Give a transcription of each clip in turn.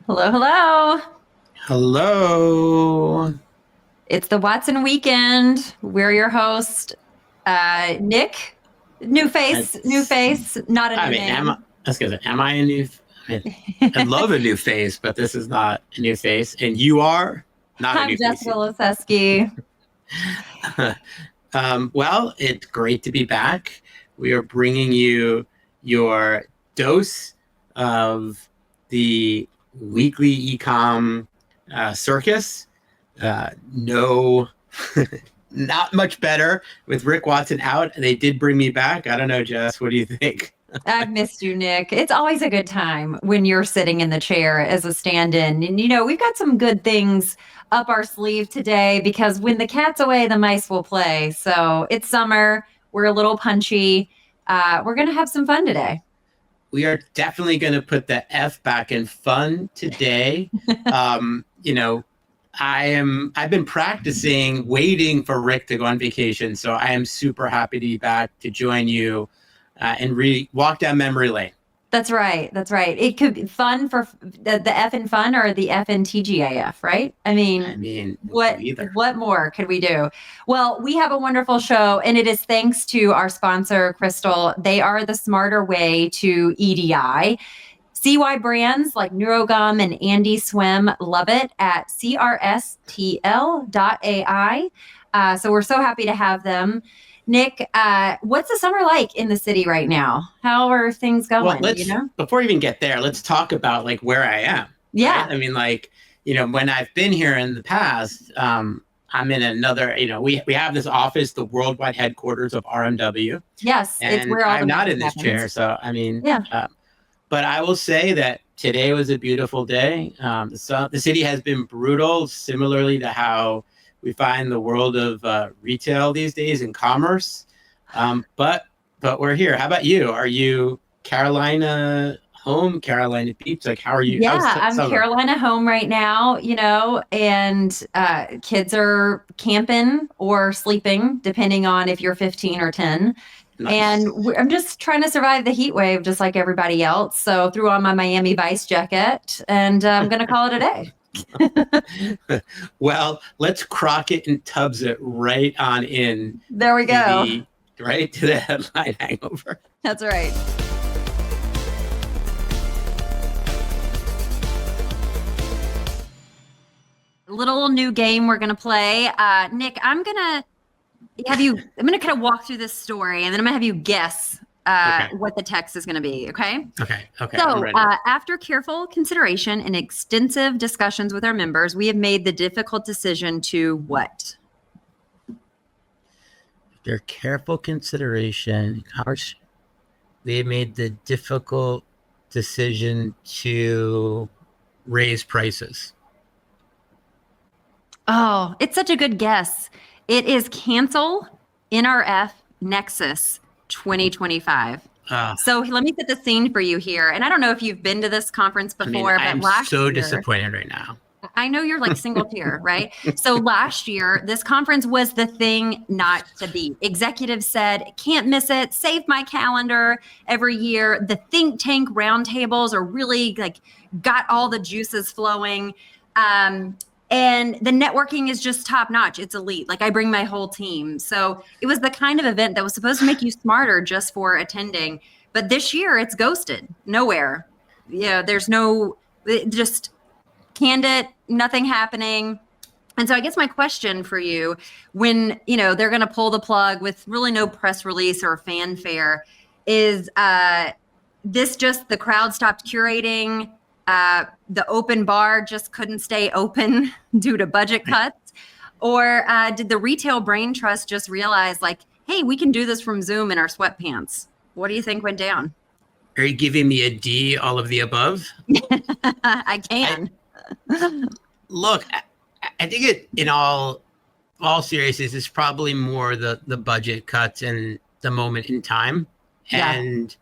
Hello, hello. Hello. It's the Watson Weekend. We're your host, Nick. New That's, face, not a I new mean, name. I was gonna say, am I a new? I mean, I'd love a new face, but this is not a new face, and you are not a I'm new face Jessica Liseski. either. Well, it's great to be back. We are bringing you your dose of the weekly ecom circus. No, not much better with Rick Watson out. They did bring me back. I don't know, Jess. What do you think? I've missed you, Nick. It's always a good time when you're sitting in the chair as a stand-in. And we've got some good things up our sleeve today because when the cat's away, the mice will play. So it's summer. We're a little punchy. We're going to have some fun today. We are definitely going to put the F back in fun today. um, you know, I've been practicing waiting for Rick to go on vacation. So I am super happy to be back to join you and walk down memory lane. That's right. That's right. It could be fun for the F in fun or the F in TGIF, right? I I mean, mean, what either. what more could we do? Well, we have a wonderful show, and it is thanks to our sponsor, Crstl. They are the smarter way to EDI. CY brands like Neurogum and Andy Swim love it at crstl.ai. So we're so happy to have them. Nick, what's the summer like in the city right now? How are things Well, going? You know? before we even get there, let's talk about like where I am. Right. Yeah. I mean, like, when I've been here in the past, I'm in another, we have this office, the worldwide headquarters of RMW. Yes, it's And where all the I'm not magic in this chair. happens. So, I mean, Yeah. but I will say that today was a beautiful day. The city has been brutal, similarly to how we find the world of retail these days and commerce. But we're here. How about you? Are you Carolina home, Carolina Beach? Like, how are you? Yeah, How's I'm summer? Carolina home right now, and kids are camping or sleeping, depending on if you're 15 or 10. And Nice. I'm just trying to survive the heat wave, just like everybody else. So threw on my Miami Vice jacket, and I'm going to call it a day. Well, let's crock it and Tubbs it right on in There we to go. the headline hangover. That's right. Little new game we're going to play. Nick, I'm going to kind of walk through this story, and then I'm going to have you guess Okay. what the text is going to be. Okay. Okay. I'm So, ready. after careful consideration and extensive discussions with our members, we have made the difficult decision to what? Their careful consideration, they made the difficult decision to raise prices. Oh, it's such a good guess. It is cancel NRF Nexus 2025. So let me set the scene for you here. And I don't know if you've been to this conference before, but I'm last so year, disappointed right now. I know you're like single tier, right? So last year, this conference was the thing not to beat. Executives said, can't miss it, save my calendar every year. The think tank roundtables are really like got all the juices flowing. And the networking is just top notch. It's elite. Like I bring my whole team. So it was the kind of event that was supposed to make you smarter just for attending. But this year it's ghosted nowhere. Yeah, there's just canned it, nothing happening. And so I guess my question for you, when, they're going to pull the plug with really no press release or fanfare, is this just the crowd stopped curating? The open bar just couldn't stay open due to budget cuts? Or did the retail brain trust just realize like, hey, we can do this from Zoom in our sweatpants? What do you think went down? Are you giving me a D, all of the above? I can. Look, I think it, in all seriousness, is probably more the budget cuts and the moment in time. Yeah. And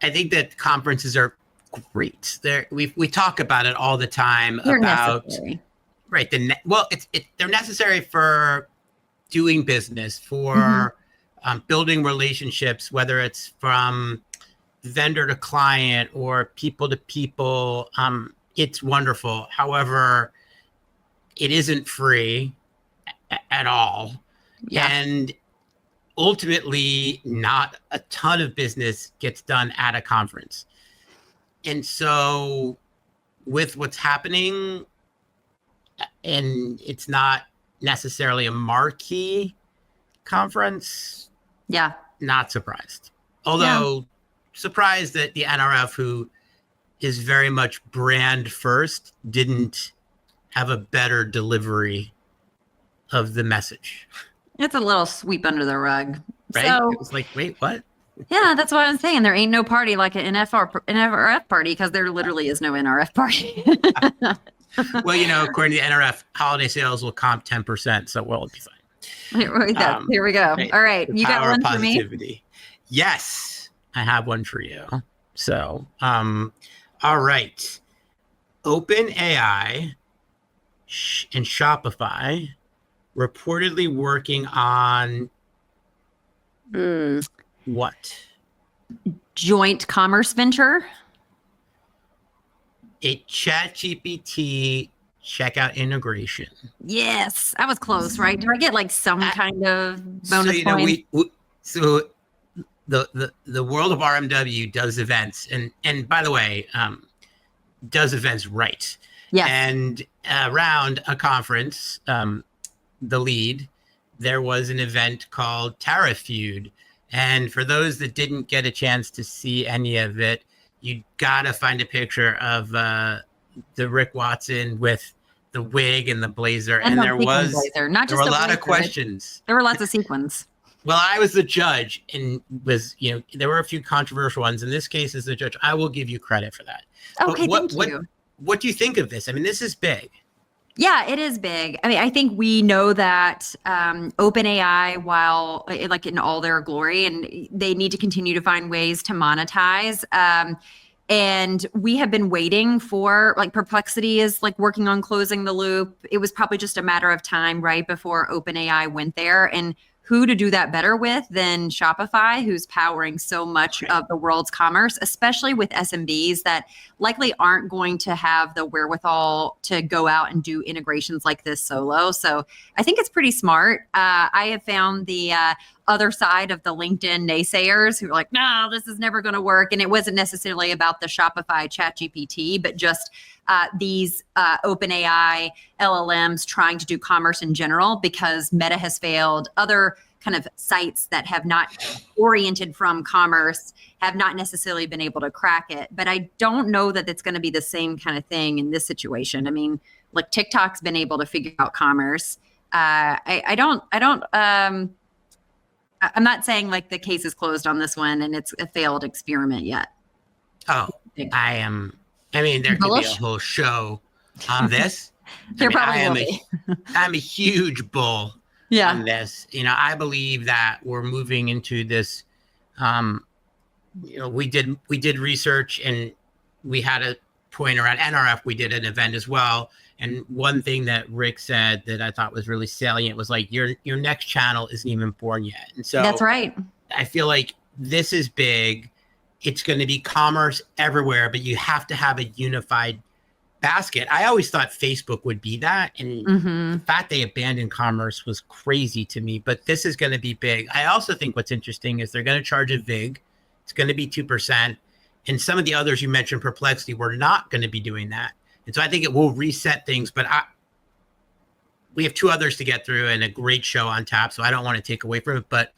I think that conferences are great. We talk about it all the time. They're about necessary. Right. They're necessary for doing business, for building relationships, whether it's from vendor to client or people to people. it's wonderful. However, it isn't free at all. Yeah. And ultimately, not a ton of business gets done at a conference. And so with what's happening, and it's not necessarily a marquee conference, Yeah. not surprised. Although surprised that the NRF, who is very much brand first, didn't have a better delivery of the message. It's a little sweep under the rug. Right? So, it was like, wait, what? yeah, that's what I'm saying. There ain't no party like an NRF party because there literally is no NRF party. Well, according to the NRF, holiday sales will comp 10%, so we'll be fine. Here we go. Right. All right. The You got power one of for me? positivity. Yes, I have one for you. So, all right. OpenAI and Shopify reportedly working on what? Joint commerce venture. A ChatGPT checkout integration. Yes, I was close, right? Do I get like some kind of bonus So, point? so the world of RMW does events, and by the way, does events right. Yes. And around a conference, the lead, there was an event called Tariff Feud. And for those that didn't get a chance to see any of it, you gotta find a picture of the Rick Watson with the wig and the blazer. And there was blazer. Not there just were a lot blazer. of questions. There were lots of sequins. Well, I was the judge, and there were a few controversial ones. In this case, as the judge, I will give you credit for that. Okay, thank you. What do you think of this? I mean, this is big. Yeah, it is big. I mean, I think we know that OpenAI, while like in all their glory, and they need to continue to find ways to monetize. And we have been waiting for, like, Perplexity is like working on closing the loop. It was probably just a matter of time, right, before OpenAI went there. And who to do that better with than Shopify, who's powering so much of the world's commerce, especially with SMBs that likely aren't going to have the wherewithal to go out and do integrations like this solo. So I think it's pretty smart. I have found the other side of the LinkedIn naysayers who are like, no, this is never going to work. And it wasn't necessarily about the Shopify ChatGPT, but just these OpenAI LLMs trying to do commerce in general, because Meta has failed. Other kind of sites that have not oriented from commerce have not necessarily been able to crack it. But I don't know that it's going to be the same kind of thing in this situation. I mean, like, TikTok's been able to figure out commerce. I'm not saying like the case is closed on this one and it's a failed experiment yet. Oh, I am. I mean, there could be a whole show on this. I'm a huge bull on this. I believe that we're moving into this. We did research, and we had a point around NRF. We did an event as well. And one thing that Rick said that I thought was really salient was like, your next channel isn't even born yet. And so that's right. I feel like this is big. It's going to be commerce everywhere, but you have to have a unified basket. I always thought Facebook would be that. And the fact they abandoned commerce was crazy to me, but this is going to be big. I also think what's interesting is they're going to charge a VIG. It's going to be 2%. And some of the others you mentioned, Perplexity, we're not going to be doing that. And so I think it will reset things, but we have two others to get through and a great show on tap, so I don't want to take away from it, but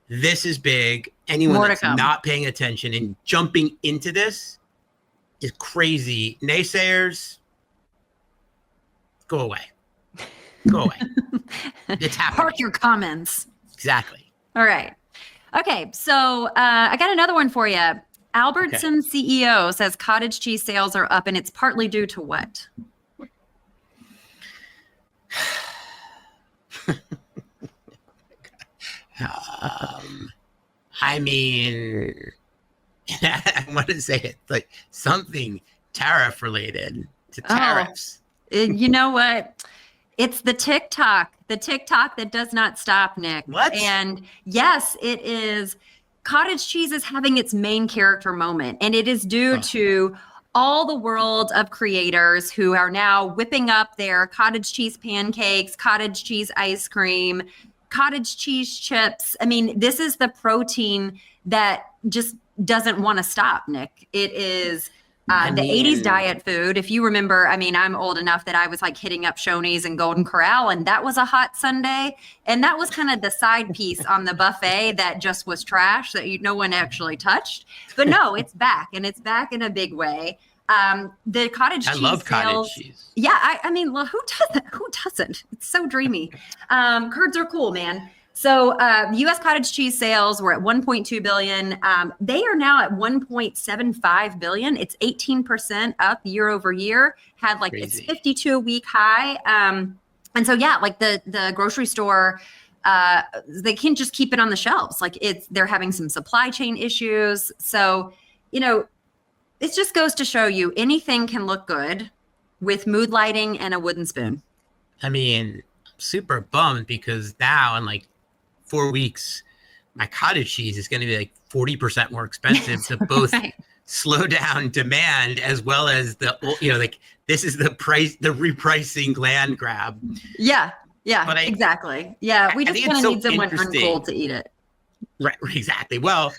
this is big. Anyone that's not paying attention and jumping into this is crazy. Naysayers, go away. Go away. It's happening. Park your comments. Exactly. All right. Okay, so I got another one for you. Albertsons CEO says cottage cheese sales are up, and it's partly due to what? I mean, I want to say it like something tariff related to tariffs. You know what? It's the TikTok that does not stop, Nick. What? And yes, it is. Cottage cheese is having its main character moment, and it is due to all the world of creators who are now whipping up their cottage cheese pancakes, cottage cheese ice cream, cottage cheese chips. I mean, this is the protein that just doesn't want to stop, Nick. It is the 80s diet food. If you remember, I mean, I'm old enough that I was like hitting up Shoney's and Golden Corral, and that was a hot Sunday. And that was kind of the side piece on the buffet that just was trash that no one actually touched. But no, it's back, and it's back in a big way. The cottage cheese. I love cottage cheese. Yeah, I mean, well, who doesn't? Who doesn't? It's so dreamy. Curds are cool, man. So U.S. cottage cheese sales were at 1.2 billion. They are now at 1.75 billion. It's 18% up year over year. Had like Crazy. It's 52-week high. And so yeah, like the grocery store, they can't just keep it on the shelves. Like they're having some supply chain issues. So it just goes to show you anything can look good with mood lighting and a wooden spoon. I mean, I'm super bummed because now in like 4 weeks, my cottage cheese is going to be like 40% more expensive to both right. slow down demand as well as this is the price, the repricing land grab. Yeah. Exactly. Yeah. We just going to need someone uncold to eat it. Right. Exactly. Well,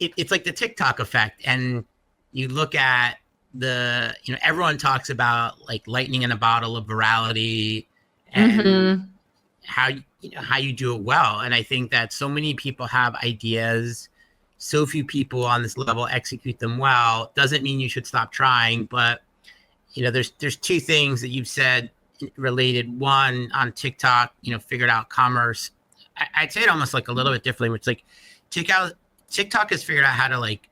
it's like the TikTok effect. And you look at everyone talks about like lightning in a bottle of virality and how you do it well. And I think that so many people have ideas. So few people on this level execute them well. Doesn't mean you should stop trying, but there's two things that you've said related. One, on TikTok, figured out commerce. I'd say it almost like a little bit differently, which like TikTok has figured out how to like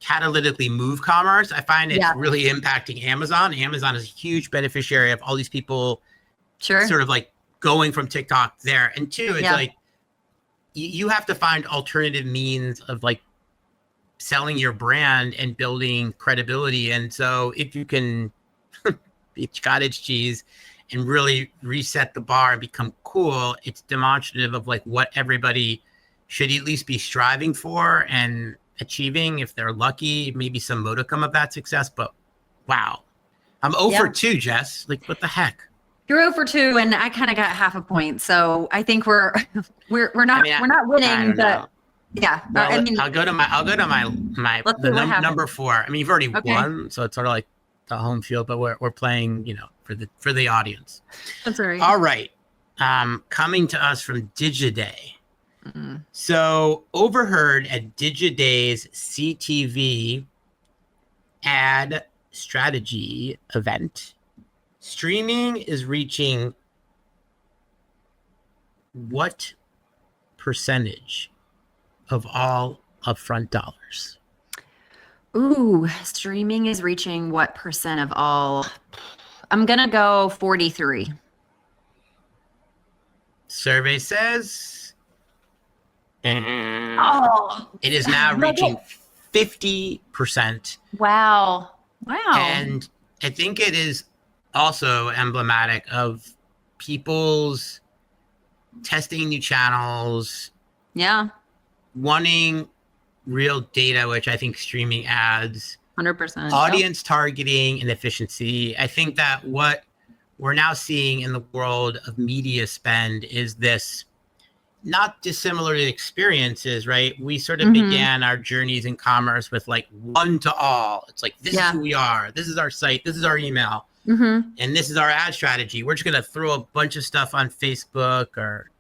catalytically move commerce. I find it's really impacting Amazon. Amazon is a huge beneficiary of all these people sort of like going from TikTok there. And two, it's like you have to find alternative means of like selling your brand and building credibility. And so if you can beat cottage cheese and really reset the bar and become cool, it's demonstrative of like what everybody should at least be striving for and achieving. If they're lucky, maybe some modicum of that success. But wow, I'm 0 for 2, Jess. Like, what the heck? You're 0 for 2, and I kind of got half a point. So I think we're not winning, but yeah. Well, I'll go to my number 4. I mean, you've already won, so it's sort of like the home field, but we're playing, for the audience. That's right. All right. Coming to us from Digiday. Mm-hmm. So overheard at Digiday's CTV ad strategy event, streaming is reaching what percentage of all upfront dollars? Ooh, streaming is reaching what percent of all? I'm going to go 43. Survey says it is now reaching 50%. Wow. And I think it is also emblematic of people's testing new channels. Yeah. Wanting real data, which I think streaming adds. 100%. Audience targeting and efficiency. I think that what we're now seeing in the world of media spend is this not dissimilar to experiences, right? We sort of began our journeys in commerce with like one to all. It's like, this is who we are. This is our site. This is our email. And this is our ad strategy. We're just going to throw a bunch of stuff on Facebook or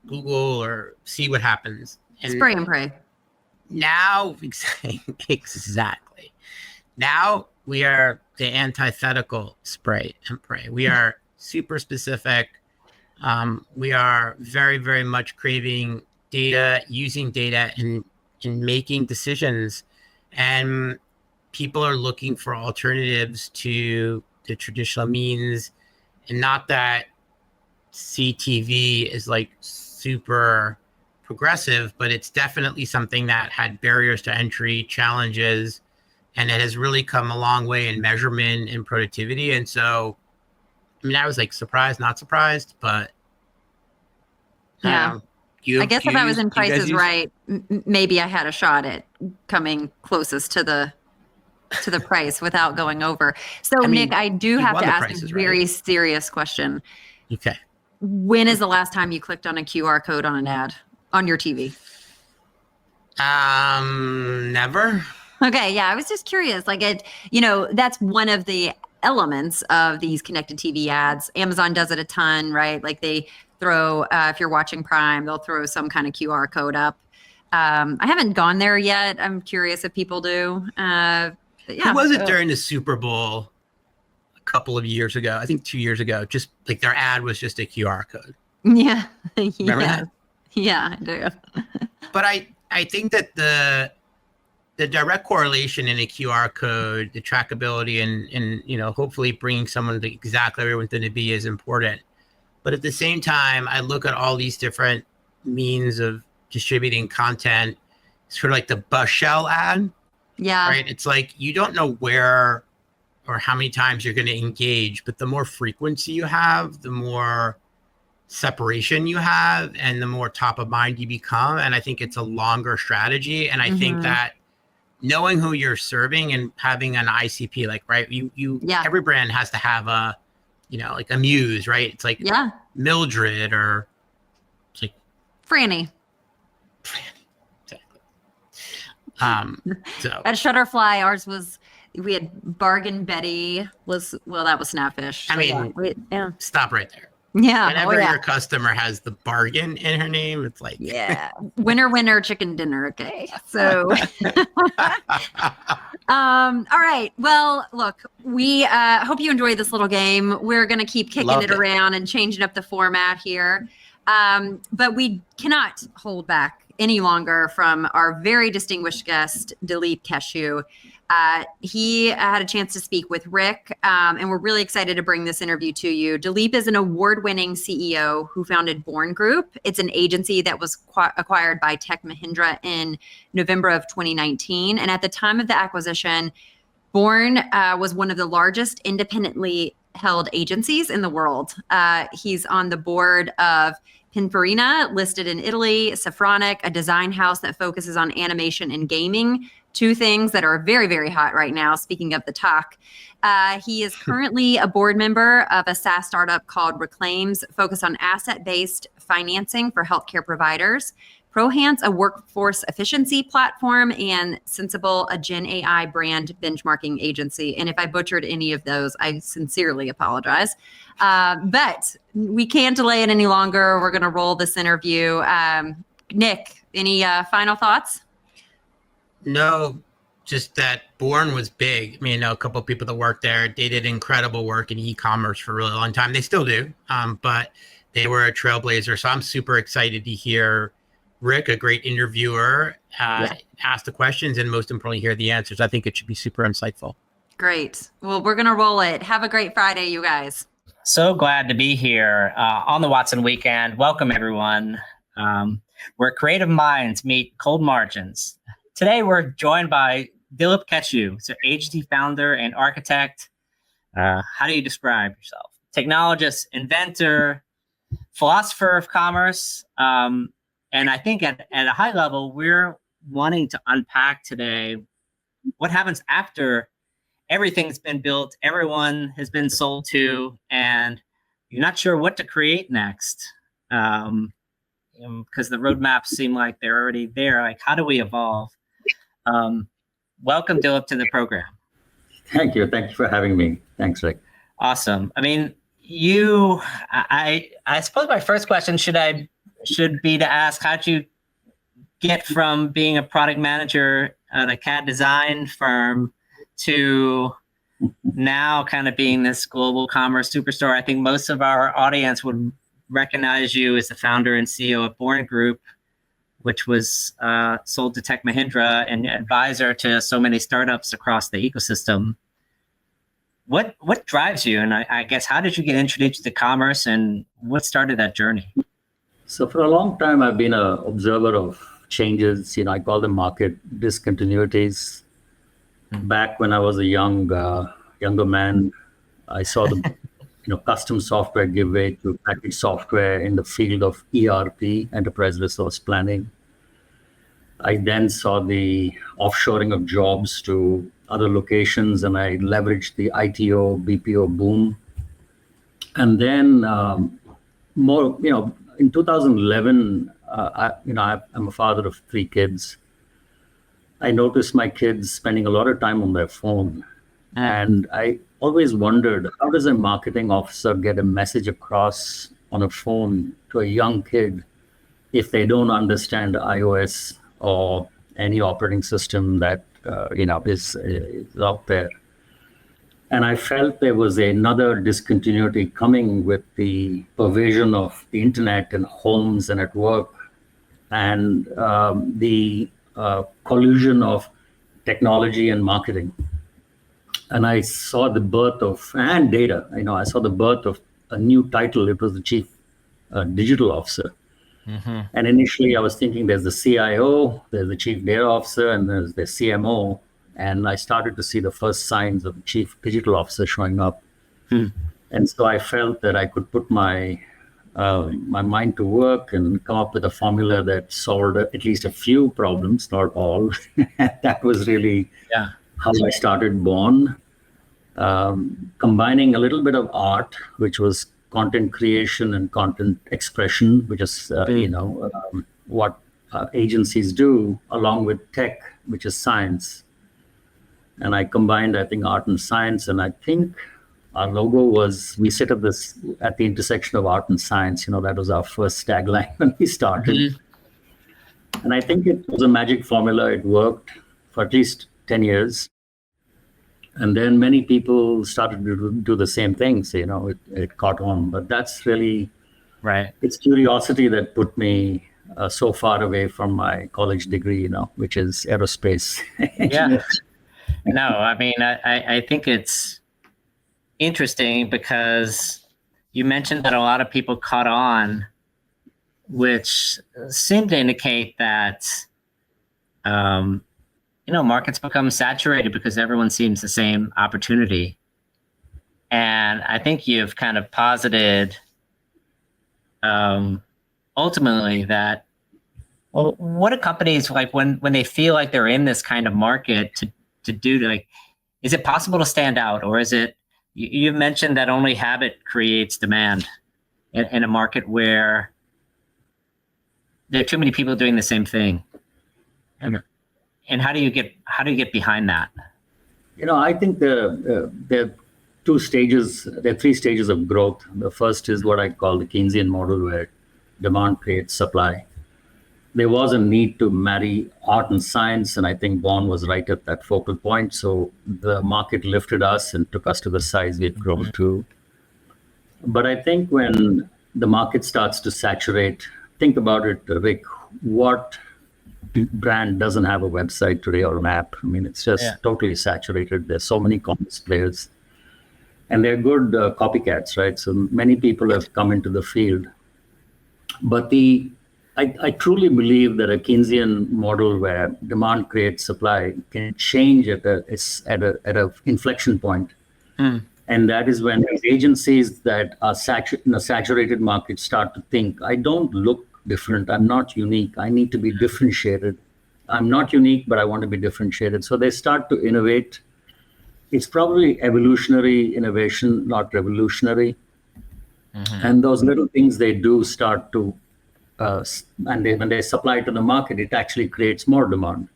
Google or see what happens. And spray and pray. Now, exactly. Now we are the antithetical spray and pray. We are super specific. We are very, very much craving data, using data in making decisions. And people are looking for alternatives to the traditional means. And not that CTV is like super progressive, but it's definitely something that had barriers to entry, challenges, and it has really come a long way in measurement and productivity. And so, I mean, I was like surprised, not surprised, but I guess if I was in Price is Right, maybe I had a shot at coming closest to the to the price without going over. So I mean, Nick, I do you have won to the ask prices, a right? very serious question. Okay. When is the last time you clicked on a QR code on an ad on your TV? Never. Okay, yeah, I was just curious. Like that's one of the elements of these connected TV ads. Amazon does it a ton, right? Like they throw, if you're watching Prime, they'll throw some kind of QR code up. I haven't gone there yet. I'm curious if people do. But yeah. Who was it during the Super Bowl a couple of years ago? I think 2 years ago. Just like their ad was just a QR code. Yeah. Remember that? Yeah, I do. But I think that the direct correlation in a QR code, the trackability and hopefully bringing someone to exactly where we want them to be is important. But at the same time, I look at all these different means of distributing content, sort of like the bus shell ad. Yeah. Right. It's like you don't know where or how many times you're going to engage, but the more frequency you have, the more separation you have, and the more top of mind you become. And I think it's a longer strategy. And I think that knowing who you're serving and having an ICP, like, right, every brand has to have a, like a muse, right? It's like Mildred or it's like Franny. Exactly. So at Shutterfly, ours was, we had Bargain Betty that was Snapfish. I mean, stop right there. Yeah. Whenever your customer has the bargain in her name, it's like winner, chicken dinner. Okay. So all right. Well, look, we hope you enjoyed this little game. We're gonna keep kicking it around and changing up the format here. But we cannot hold back any longer from our very distinguished guest, Dilip Keshu. He had a chance to speak with Rick, and we're really excited to bring this interview to you. Dilip is an award-winning CEO who founded Born Group. It's an agency that was acquired by Tech Mahindra in November of 2019. And at the time of the acquisition, Born was one of the largest independently held agencies in the world. He's on the board of Pininfarina, listed in Italy, Safronic, a design house that focuses on animation and gaming, two things that are very, very hot right now, speaking of the talk. He is currently a board member of a SaaS startup called Reclaims, focused on asset-based financing for healthcare providers. Prohance, a workforce efficiency platform, and Sensible, a Gen AI brand benchmarking agency. And if I butchered any of those, I sincerely apologize. But we can't delay it any longer. We're going to roll this interview. Nick, any final thoughts? No, just that Born was big. I mean, I know a couple of people that work there. They did incredible work in e-commerce for a really long time. They still do, but they were a trailblazer. So I'm super excited to hear Rick, a great interviewer, ask the questions and most importantly, hear the answers. I think it should be super insightful. Great. Well, we're going to roll it. Have a great Friday, you guys. So glad to be here on the Watson Weekend. Welcome, everyone. Where creative minds meet cold margins. Today, we're joined by Dilip Keshu, so agency founder and architect. How do you describe yourself? Technologist, inventor, philosopher of commerce. And I think at a high level, we're wanting to unpack today what happens after everything's been built, everyone has been sold to, and you're not sure what to create next. Because the roadmaps seem like they're already there. Like, how do we evolve? Welcome, Dilip, to the program. Thank you. Thank you for having me. Thanks, Rick. Awesome. I mean, I suppose my first question should be to ask, how'd you get from being a product manager at a CAD design firm to now kind of being this global commerce superstar? I think most of our audience would recognize you as the founder and CEO of Born Group, which was sold to Tech Mahindra and advisor to so many startups across the ecosystem. What drives you? And I guess, how did you get introduced to commerce and what started that journey? So for a long time, I've been an observer of changes. I call them market discontinuities. Back when I was a younger man, I saw the custom software give way to packaged software in the field of ERP, enterprise resource planning. I then saw the offshoring of jobs to other locations, and I leveraged the ITO, BPO boom. And then more, in 2011, I'm a father of 3 kids. I noticed my kids spending a lot of time on their phone. And I always wondered, how does a marketing officer get a message across on a phone to a young kid if they don't understand iOS or any operating system that is out there? And I felt there was another discontinuity coming with the pervasion of the internet in homes and at work, and the collusion of technology and marketing. And I saw the birth of, and data, I saw the birth of a new title. It was the Chief Digital Officer. And initially I was thinking there's the CIO, there's the Chief Data Officer, and there's the CMO. And I started to see the first signs of the Chief Digital Officer showing up. And so I felt that I could put my mind to work and come up with a formula that solved at least a few problems, not all. That was really how I started Born, combining a little bit of art, which was content creation and content expression, which is what agencies do, along with tech, which is science. And I combined, I think, art and science. And I think our logo was, we sit at the intersection of art and science. That was our first tagline when we started. And I think it was a magic formula. It worked for at least 10 years. And then many people started to do the same things. It caught on. But that's really, it's curiosity that put me so far away from my college degree, which is aerospace. No, I mean, I think it's interesting because you mentioned that a lot of people caught on, which seemed to indicate that, markets become saturated because everyone sees the same opportunity. And I think you've kind of posited ultimately that, well, what do companies like when they feel like they're in this kind of market to do, like, is it possible to stand out, or is it, you mentioned that only habit creates demand in a market where there are too many people doing the same thing? And how do you get behind that? I think there are 3 stages of growth. The first is what I call the Keynesian model, where demand creates supply. There was a need to marry art and science, and I think Born was right at that focal point. So the market lifted us and took us to the size we've grown to. But I think when the market starts to saturate, think about it, Rick, what brand doesn't have a website today or an app? I mean, it's just totally saturated. There's so many commerce players, and they're good copycats, right? So many people have come into the field. But I truly believe that a Keynesian model where demand creates supply can change at a inflection point. And that is when agencies that are in a saturated market start to think, I don't look different. I'm not unique. I need to be differentiated. I'm not unique, but I want to be differentiated. So they start to innovate. It's probably evolutionary innovation, not revolutionary. And those little things they do start to, and when they supply to the market, it actually creates more demand.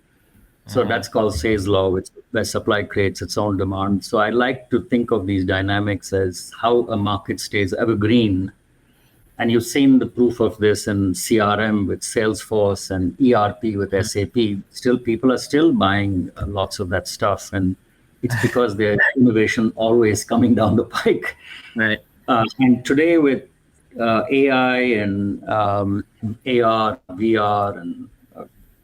So that's called Say's law, where supply creates its own demand. So I like to think of these dynamics as how a market stays evergreen. And you've seen the proof of this in CRM with Salesforce and ERP with SAP. Still, people are still buying lots of that stuff. And it's because there's innovation always coming down the pike. Right. And today with AI and AR, VR, and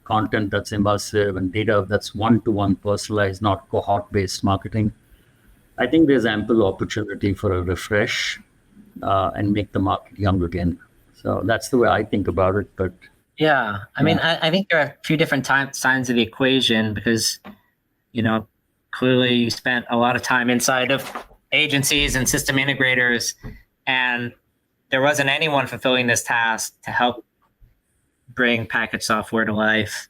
content that's immersive and data that's one-to-one personalized, not cohort-based marketing, I think there's ample opportunity for a refresh and make the market young again. So that's the way I think about it. But I mean, I think there are a few different sides of the equation because, clearly you spent a lot of time inside of agencies and system integrators, and there wasn't anyone fulfilling this task to help bring packaged software to life,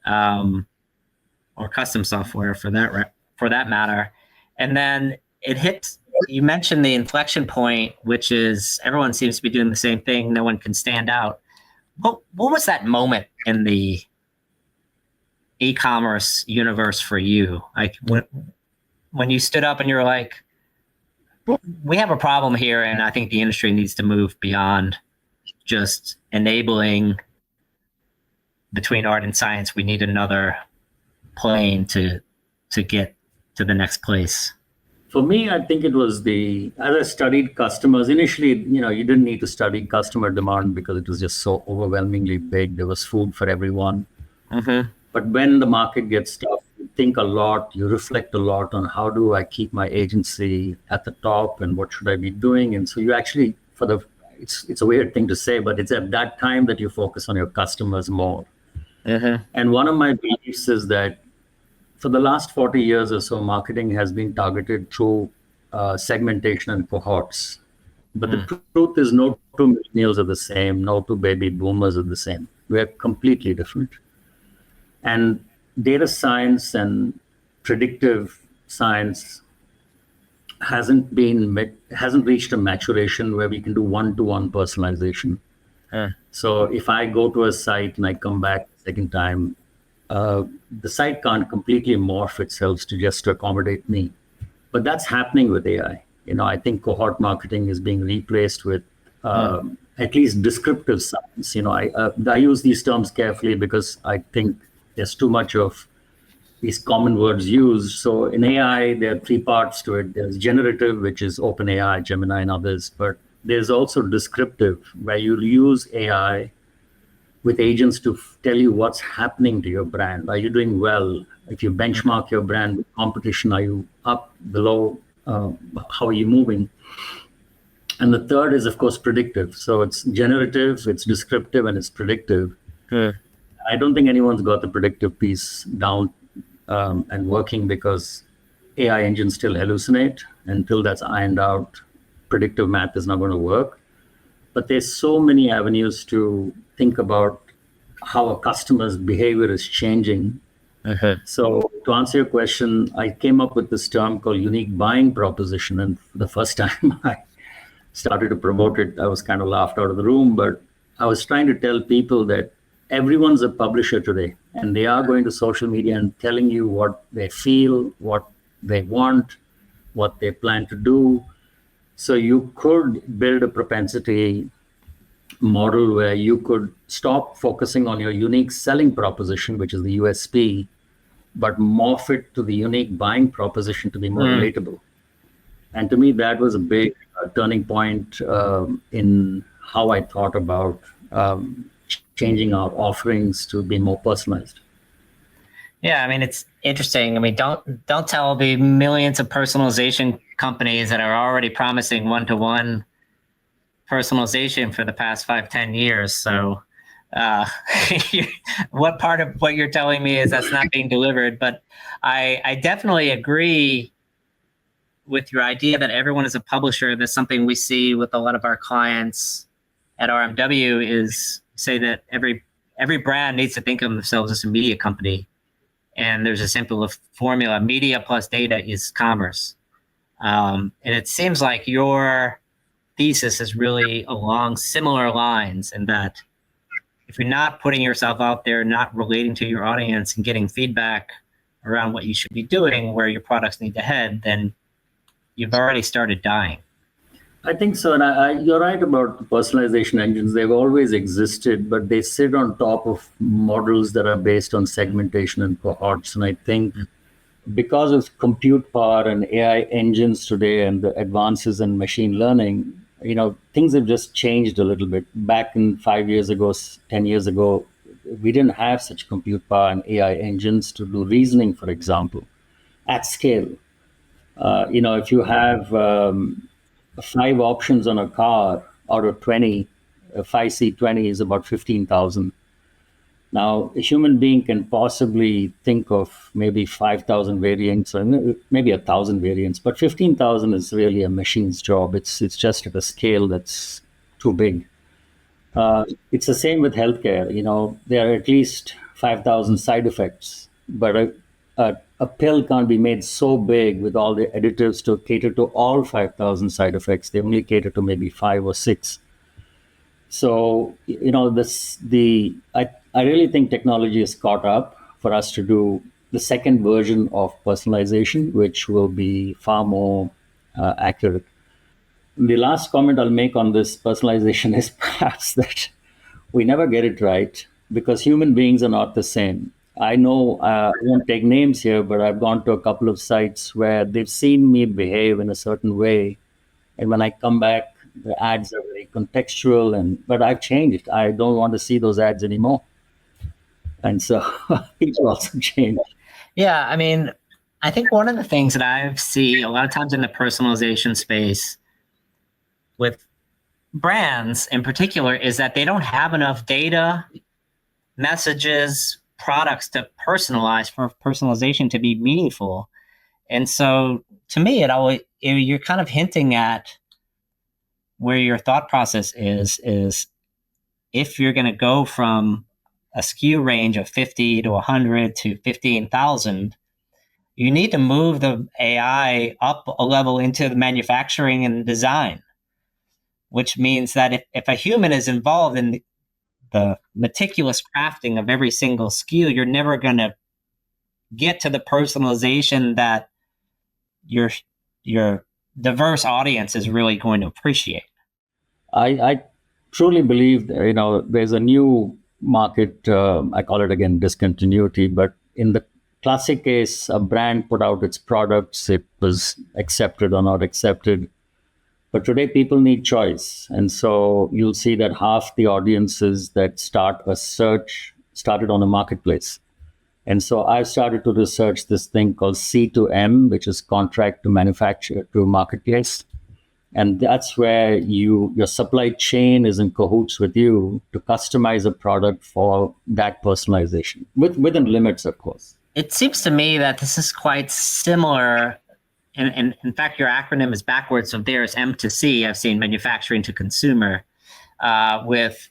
or custom software for that for that matter. And then it hits, you mentioned the inflection point, which is everyone seems to be doing the same thing. No one can stand out. What was that moment in the e-commerce universe for you? Like when you stood up and you were like, we have a problem here, and I think the industry needs to move beyond just enabling between art and science. We need another plane to get to the next place. For me, I think it was as I studied customers, initially, you didn't need to study customer demand because it was just so overwhelmingly big. There was food for everyone. Mm-hmm. But when the market gets tough, you think a lot, you reflect a lot on how do I keep my agency at the top and what should I be doing? And so you actually, it's a weird thing to say, but it's at that time that you focus on your customers more. Mm-hmm. And one of my beliefs is that for the last 40 years or so, marketing has been targeted through segmentation and cohorts. But the truth is no two millennials are the same, no two baby boomers are the same. We're completely different. And data science and predictive science hasn't reached a maturation where we can do one-to-one personalization. So if I go to a site and I come back second time, the site can't completely morph itself to accommodate me. But that's happening with AI. I think cohort marketing is being replaced with at least descriptive science. I use these terms carefully because I think there's too much of these common words used. So in AI, there are three parts to it. There's generative, which is OpenAI, Gemini, and others. But there's also descriptive, where you'll use AI with agents to tell you what's happening to your brand. Are you doing well? If you benchmark your brand with competition, are you up, below? How are you moving? And the third is, of course, predictive. So it's generative, it's descriptive, and it's predictive. I don't think anyone's got the predictive piece down and working because AI engines still hallucinate. Until that's ironed out, predictive math is not going to work. But there's so many avenues to think about how a customer's behavior is changing. So to answer your question, I came up with this term called unique buying proposition. And the first time I started to promote it, I was kind of laughed out of the room. But I was trying to tell people that everyone's a publisher today, and they are going to social media and telling you what they feel, what they want, what they plan to do. So you could build a propensity model where you could stop focusing on your unique selling proposition, which is the USP, but morph it to the unique buying proposition to be more relatable. And to me, that was a big turning point in how I thought about changing our offerings to be more personalized. Yeah, I mean, it's interesting. I mean, don't tell the millions of personalization companies that are already promising one-to-one personalization for the past 5-10 years. So what part of what you're telling me is that's not being delivered? But I definitely agree with your idea that everyone is a publisher. That's something we see with a lot of our clients at RMW is say that every brand needs to think of themselves as a media company. And there's a simple formula: media plus data is commerce. And it seems like your thesis is really along similar lines, in that if you're not putting yourself out there, not relating to your audience and getting feedback around what you should be doing, where your products need to head, then you've already started dying. I think so. And you're right about personalization engines. They've always existed, but they sit on top of models that are based on segmentation and cohorts. And I think because of compute power and AI engines today and the advances in machine learning, things have just changed a little bit. Back in 5 years ago, 10 years ago, we didn't have such compute power and AI engines to do reasoning, for example, at scale. If you have 5 options on a car out of 20, a 5-seat 20 is about 15,000. Now, a human being can possibly think of maybe 5,000 variants or maybe 1,000 variants, but 15,000 is really a machine's job. It's just at a scale that's too big. It's the same with healthcare. There are at least 5,000 side effects, but a a pill can't be made so big with all the additives to cater to all 5,000 side effects. They only cater to maybe 5 or 6. So, I really think technology is caught up for us to do the second version of personalization, which will be far more accurate. The last comment I'll make on this personalization is perhaps that we never get it right because human beings are not the same. I know I won't take names here, but I've gone to a couple of sites where they've seen me behave in a certain way, and when I come back, the ads are very contextual, but I've changed. I don't want to see those ads anymore, and so people also change. Yeah, I mean, I think one of the things that I see a lot of times in the personalization space with brands in particular is that they don't have enough data, messages, products to personalize for personalization to be meaningful. And so to me, you're kind of hinting at where your thought process is if you're going to go from a SKU range of 50 to 100 to 15,000, you need to move the AI up a level into the manufacturing and design, which means that if a human is involved in the meticulous crafting of every single SKU, you're never going to get to the personalization that your diverse audience is really going to appreciate. I truly believe that, there's a new market. I call it again discontinuity, but in the classic case, a brand put out its products, it was accepted or not accepted. But today, people need choice. And so you'll see that half the audiences that start a search started on a marketplace. And so I've started to research this thing called C2M, which is contract to manufacture to marketplace. And that's where your supply chain is in cahoots with you to customize a product for that personalization, within limits, of course. It seems to me that this is quite similar. And in fact, your acronym is backwards. So there's M to C. I've seen manufacturing to consumer with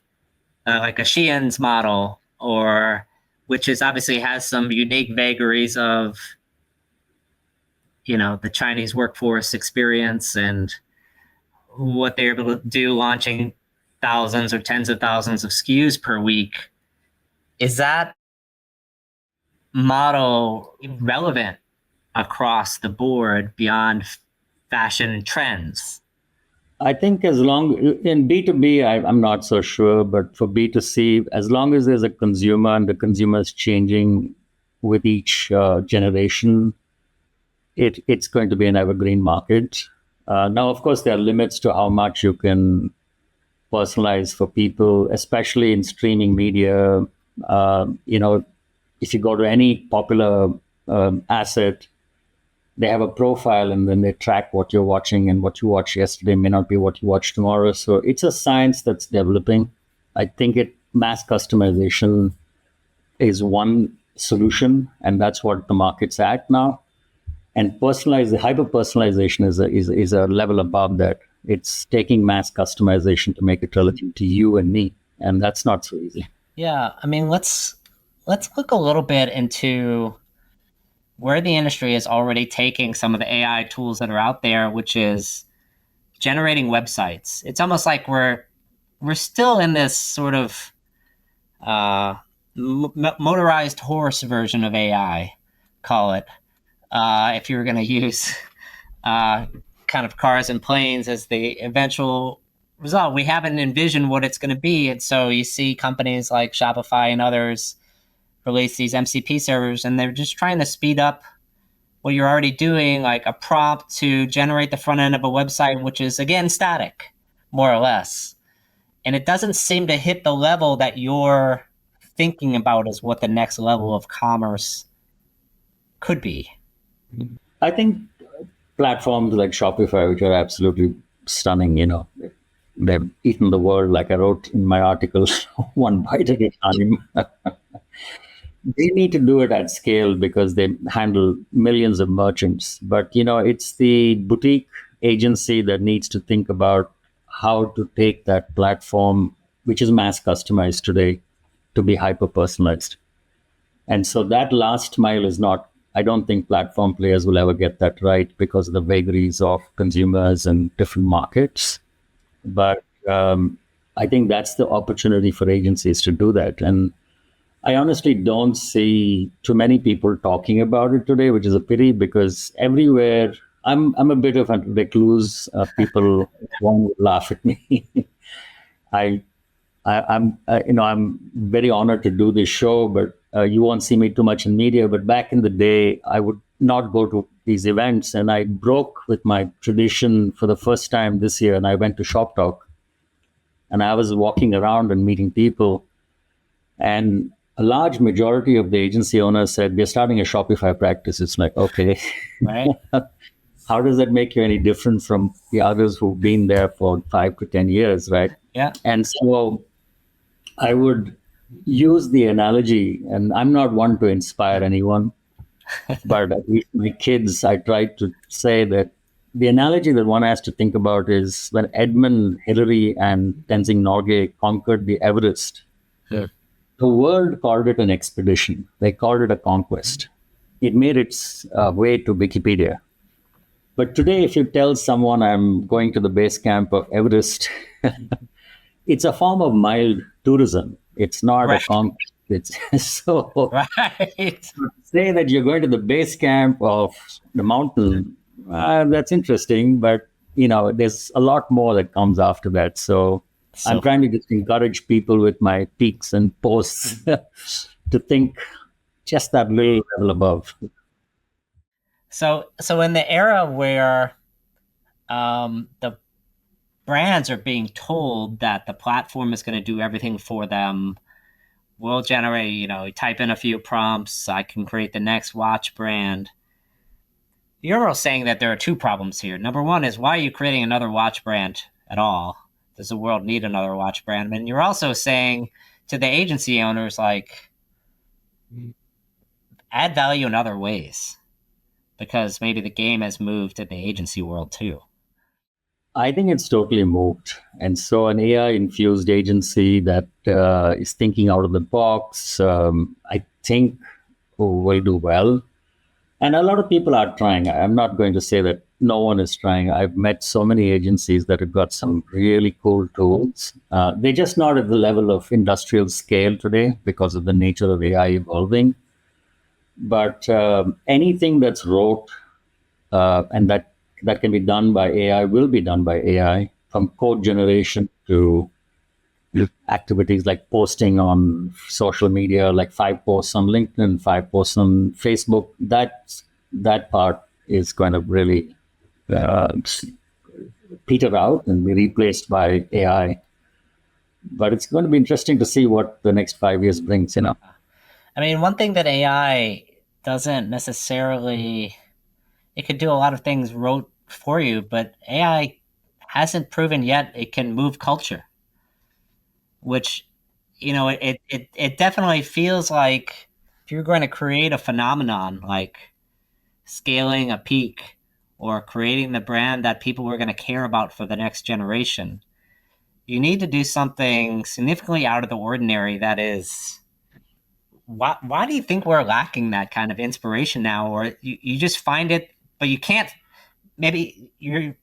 like a Sheehan's model, which is obviously has some unique vagaries of, the Chinese workforce experience and what they're able to do, launching thousands or tens of thousands of SKUs per week. Is that model relevant across the board beyond fashion trends? I think as long in B2B, I'm not so sure, but for B2C, as long as there's a consumer and the consumer is changing with each generation, it's going to be an evergreen market. Now, of course, there are limits to how much you can personalize for people, especially in streaming media. If you go to any popular asset, they have a profile and then they track what you're watching, and what you watched yesterday may not be what you watch tomorrow. So it's a science that's developing. I think mass customization is one solution, and that's what the market's at now. And hyper-personalization is a level above that. It's taking mass customization to make it relevant to you and me, and that's not so easy. Yeah, I mean, let's look a little bit into where the industry is already taking some of the AI tools that are out there, which is generating websites. It's almost like we're still in this sort of motorized horse version of AI, call it. If you were going to use kind of cars and planes as the eventual result, we haven't envisioned what it's going to be. And so you see companies like Shopify and others release these MCP servers, and they're just trying to speed up what you're already doing, like a prompt to generate the front end of a website, which is, again, static, more or less. And it doesn't seem to hit the level that you're thinking about as what the next level of commerce could be. I think platforms like Shopify, which are absolutely stunning, they've eaten the world, like I wrote in my article, one bite at a time. They need to do it at scale because they handle millions of merchants. But, it's the boutique agency that needs to think about how to take that platform, which is mass customized today, to be hyper personalized. And so that last mile is not I don't think platform players will ever get that right because of the vagaries of consumers and different markets. But I think that's the opportunity for agencies to do that. And I honestly don't see too many people talking about it today, which is a pity because everywhere I'm a bit of a recluse. People won't laugh at me. I'm very honored to do this show, but you won't see me too much in media. But back in the day, I would not go to these events, and I broke with my tradition for the first time this year, and I went to Shop Talk, and I was walking around and meeting people, and a large majority of the agency owners said, "We're starting a Shopify practice." It's like, okay, Right. how does that make you any different from the others who've been there for 5 to 10 years, right? Yeah. And so I would use the analogy, and I'm not one to inspire anyone, but at least my kids, I try to say that the analogy that one has to think about is when Edmund Hillary and Tenzing Norgay conquered the Everest, Sure. the world called it an expedition. They called it a conquest. It made its way to Wikipedia. But today, if you tell someone I'm going to the base camp of Everest, it's a form of mild tourism. It's not Right. a conquest. It's so Right. to say that you're going to the base camp of the mountain. That's interesting, but there's a lot more that comes after that. So I'm trying to just encourage people with my peaks and posts to think just that little level above. So in the era where the brands are being told that the platform is going to do everything for them, we'll generate, type in a few prompts, I can create the next watch brand. You're saying that there are two problems here. Number one is, why are you creating another watch brand at all? Does the world need another watch brand? And you're also saying to the agency owners, like, add value in other ways, because maybe the game has moved in the agency world too. I think it's totally moved. And so an AI-infused agency that is thinking out of the box, I think will do well. And a lot of people are trying. I'm not going to say that no one is trying. I've met so many agencies that have got some really cool tools. They're just not at the level of industrial scale today because of the nature of AI evolving. But anything that's wrote and that can be done by AI will be done by AI, from code generation to activities like posting on social media, like 5 posts on LinkedIn, 5 posts on Facebook. That part is going to really peter out and be replaced by AI. But it's going to be interesting to see what the next 5 years brings. I mean, one thing that AI doesn't necessarily, it could do a lot of things wrote for you, but AI hasn't proven yet it can move culture, which, it definitely feels like if you're going to create a phenomenon like scaling a peak or creating the brand that people are going to care about for the next generation, you need to do something significantly out of the ordinary. That is, why do you think we're lacking that kind of inspiration now? Or you just find it, but you can't, maybe you're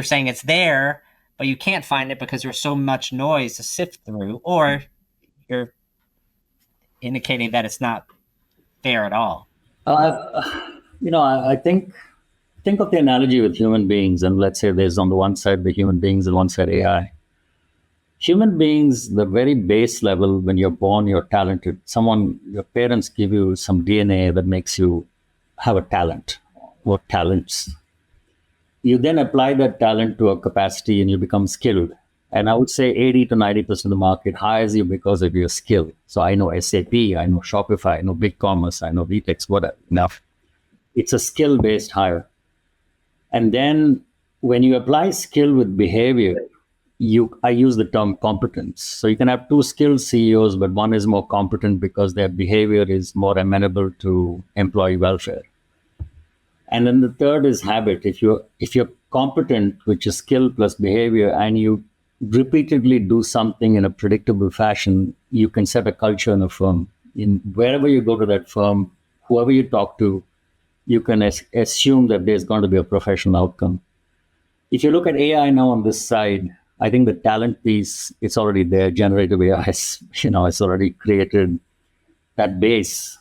saying it's there, but you can't find it because there's so much noise to sift through, or you're indicating that it's not there at all. I think of the analogy with human beings, and let's say there's on the one side the human beings and one side AI. Human beings, the very base level, when you're born, you're talented. Your parents give you some DNA that makes you have a talent or talents. You then apply that talent to a capacity and you become skilled. And I would say 80 to 90% of the market hires you because of your skill. So I know SAP, I know Shopify, I know BigCommerce, I know VTEX, whatever. Now, it's a skill-based hire. And then when you apply skill with behavior, I use the term competence. So you can have 2 skilled CEOs, but one is more competent because their behavior is more amenable to employee welfare. And then the third is habit. If you're competent, which is skill plus behavior, and you repeatedly do something in a predictable fashion, you can set a culture in a firm. In wherever you go to that firm, whoever you talk to, you can assume that there's going to be a professional outcome. If you look at AI now on this side, I think the talent piece, it's already there. Generative AI, it's already created that base.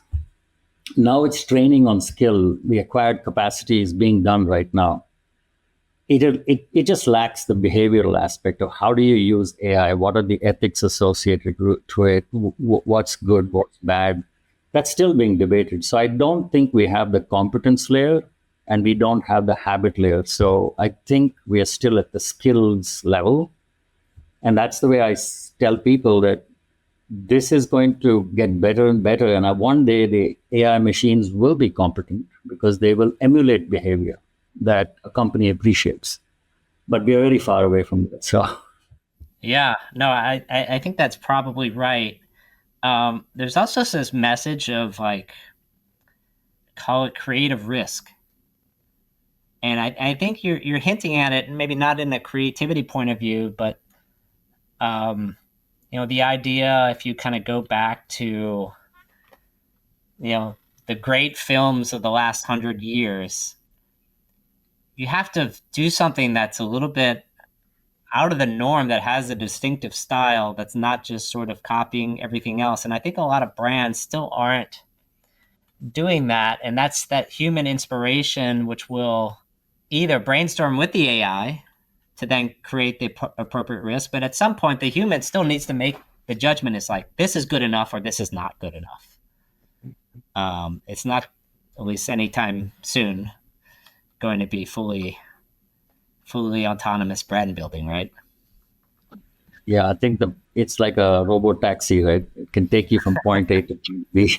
Now it's training on skill. The acquired capacity is being done right now. It just lacks the behavioral aspect of how do you use AI? What are the ethics associated to it? What's good? What's bad? That's still being debated. So I don't think we have the competence layer and we don't have the habit layer. So I think we are still at the skills level. And that's the way I tell people that this is going to get better and better. And one day the AI machines will be competent because they will emulate behavior that a company appreciates. But we are very far away from that. So, yeah, no, I think that's probably right. There's also this message of like, call it creative risk. And I think you're hinting at it, maybe not in a creativity point of view, but the idea, if you kind of go back to, the great films of the last 100 years, you have to do something that's a little bit out of the norm, that has a distinctive style, that's not just sort of copying everything else. And I think a lot of brands still aren't doing that. And that's that human inspiration, which will either brainstorm with the AI to then create the appropriate risk. But at some point, the human still needs to make the judgment. It's like, this is good enough or this is not good enough. It's not, at least anytime soon, going to be fully autonomous brand building, right? Yeah, I think it's like a robo taxi, right? It can take you from point A to point B,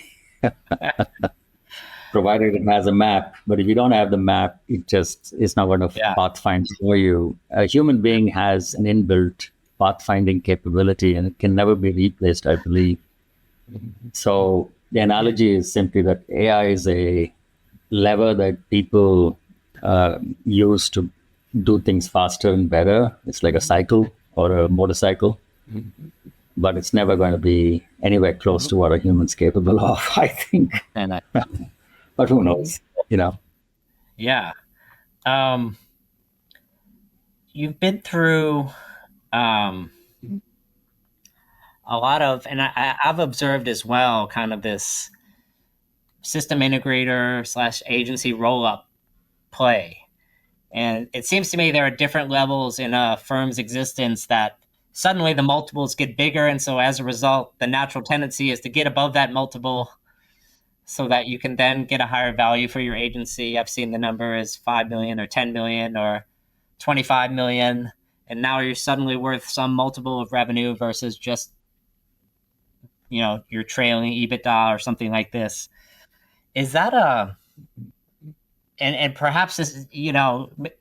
provided it has a map. But if you don't have the map, it's not going to pathfind for you. A human being has an inbuilt pathfinding capability, and it can never be replaced, I believe. So the analogy is simply that AI is a lever that people use to do things faster and better. It's like a cycle or a motorcycle, but it's never going to be anywhere close to what a human's capable of, I think. And but who knows, Yeah. You've been through a lot of, and I've observed as well, kind of this system integrator / agency roll-up play. And it seems to me there are different levels in a firm's existence that suddenly the multiples get bigger. And so as a result, the natural tendency is to get above that multiple so that you can then get a higher value for your agency. I've seen the number is 5 million or 10 million or 25 million. And now you're suddenly worth some multiple of revenue versus just, your trailing EBITDA or something like this. Is that and perhaps this,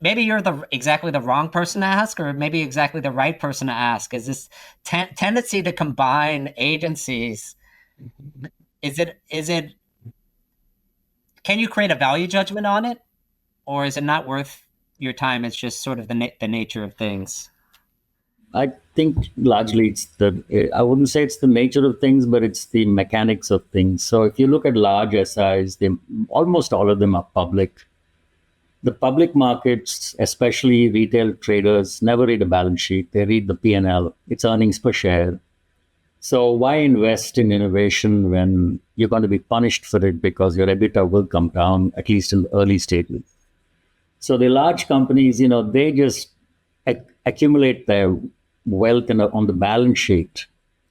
maybe you're exactly the wrong person to ask, or maybe exactly the right person to ask. Is this tendency to combine agencies? Is it? Can you create a value judgment on it, or is it not worth your time? It's just sort of the nature of things. I think largely I wouldn't say it's the nature of things, but it's the mechanics of things. So if you look at large SIs, almost all of them are public. The public markets, especially retail traders, never read a balance sheet. They read the P&L. It's earnings per share. So why invest in innovation when you're going to be punished for it because your EBITDA will come down, at least in the early stages? So the large companies, they just accumulate their wealth on the balance sheet,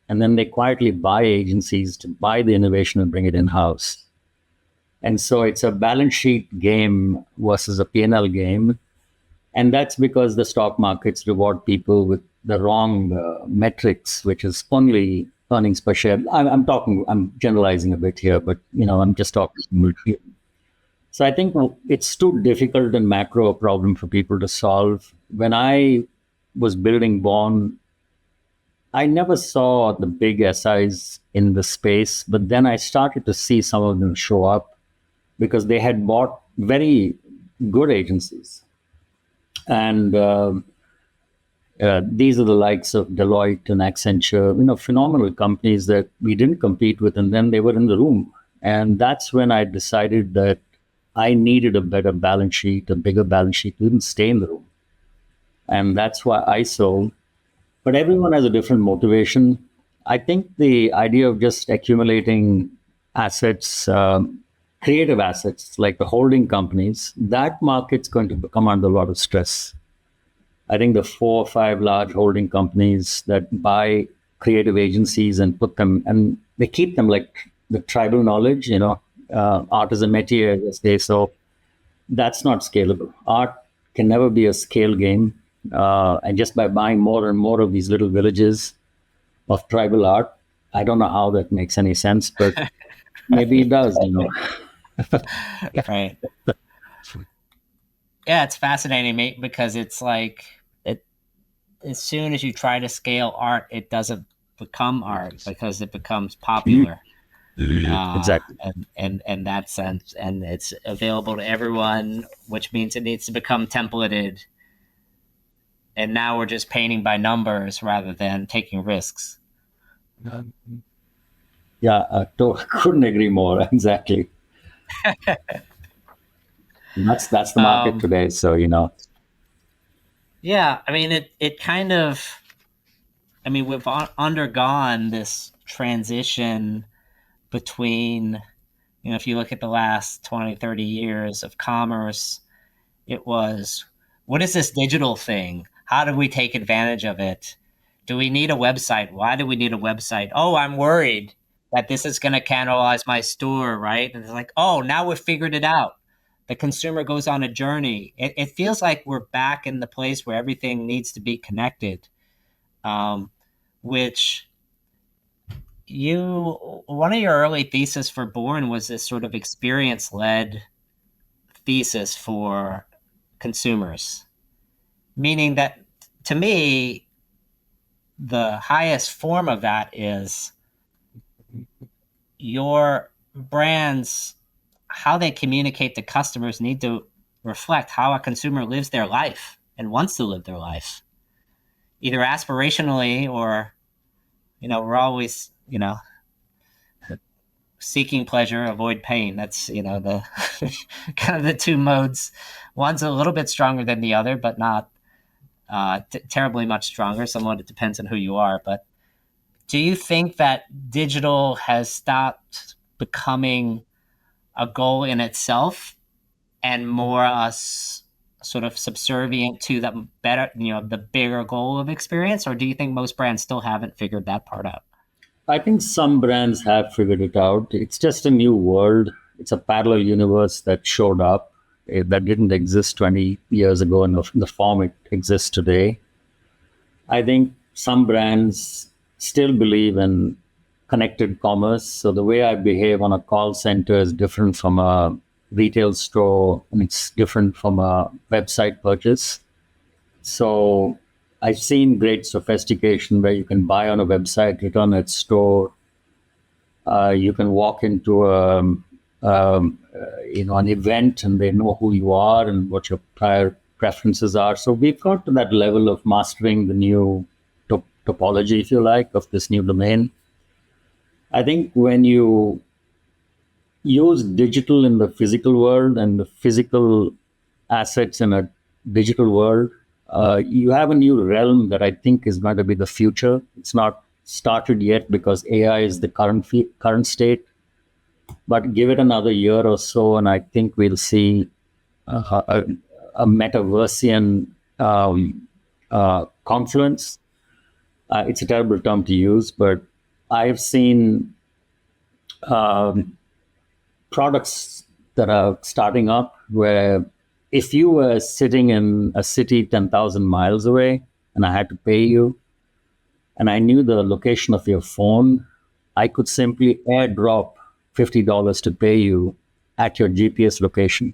and then they quietly buy agencies to buy the innovation and bring it in-house. And so it's a balance sheet game versus a P&L game. And that's because the stock markets reward people with the wrong metrics, which is only earnings per share. I'm generalizing a bit here, but I'm just talking. So I think it's too difficult and macro a problem for people to solve. When I was building Born, I never saw the big SIs in the space, but then I started to see some of them show up because they had bought very good agencies. And these are the likes of Deloitte and Accenture, phenomenal companies that we didn't compete with, and then they were in the room. And that's when I decided that I needed a better balance sheet, a bigger balance sheet to even stay in the room. And that's why I sold. But everyone has a different motivation. I think the idea of just accumulating assets, creative assets like the holding companies, that market's going to come under a lot of stress. I think the 4 or 5 large holding companies that buy creative agencies and put them, and they keep them like the tribal knowledge, art is a métier, as they say. So that's not scalable. Art can never be a scale game. And just by buying more and more of these little villages of tribal art, I don't know how that makes any sense, but maybe it does, Right. Yeah, it's fascinating, mate, because it's like as soon as you try to scale art, it doesn't become art because it becomes popular. Exactly. And that sense, and it's available to everyone, which means it needs to become templated. And now we're just painting by numbers rather than taking risks. Yeah, I couldn't agree more. Exactly. That's the market today. So, Yeah, I mean, it kind of, I mean, we've undergone this transition between, if you look at the last 20, 30 years of commerce, it was, what is this digital thing? How do we take advantage of it? Do we need a website? Why do we need a website? Oh, I'm worried that this is going to cannibalize my store, right? And it's like, oh, now we've figured it out. The consumer goes on a journey. It feels like we're back in the place where everything needs to be connected, which one of your early thesis for Born was this sort of experience-led thesis for consumers, meaning that, to me, the highest form of that is your brands, how they communicate to customers need to reflect how a consumer lives their life and wants to live their life, either aspirationally or, we're always, seeking pleasure, avoid pain. That's, the kind of the two modes. One's a little bit stronger than the other, but not terribly much stronger. Somewhat, it depends on who you are. But do you think that digital has stopped becoming a goal in itself and more us sort of subservient to the better, the bigger goal of experience? Or do you think most brands still haven't figured that part out? I think some brands have figured it out. It's just a new world. It's a parallel universe that showed up that didn't exist 20 years ago in the form it exists today. I think some brands still believe in connected commerce. So the way I behave on a call center is different from a retail store, and it's different from a website purchase. So I've seen great sophistication where you can buy on a website, return at store. You can walk into an event and they know who you are and what your prior preferences are. So we've got to that level of mastering the new topology, if you like, of this new domain. I think when you use digital in the physical world and the physical assets in a digital world, you have a new realm that I think is going to be the future. It's not started yet because AI is the current state, but give it another year or so, and I think we'll see a metaversian confluence. It's a terrible term to use, but I've seen products that are starting up where if you were sitting in a city 10,000 miles away and I had to pay you and I knew the location of your phone, I could simply airdrop $50 to pay you at your GPS location.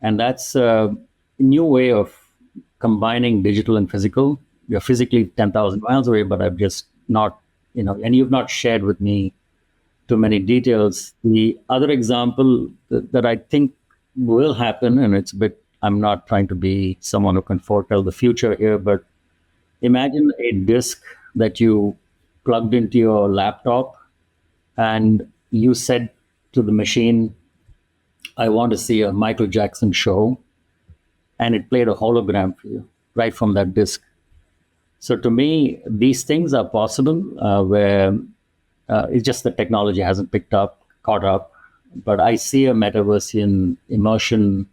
And that's a new way of combining digital and physical. You're physically 10,000 miles away, but I've just not, and you've not shared with me too many details. The other example that I think will happen, and it's a bit, I'm not trying to be someone who can foretell the future here, but imagine a disk that you plugged into your laptop and you said to the machine, I want to see a Michael Jackson show, and it played a hologram for you right from that disc. So to me, these things are possible where it's just the technology hasn't caught up. But I see a metaversian immersion.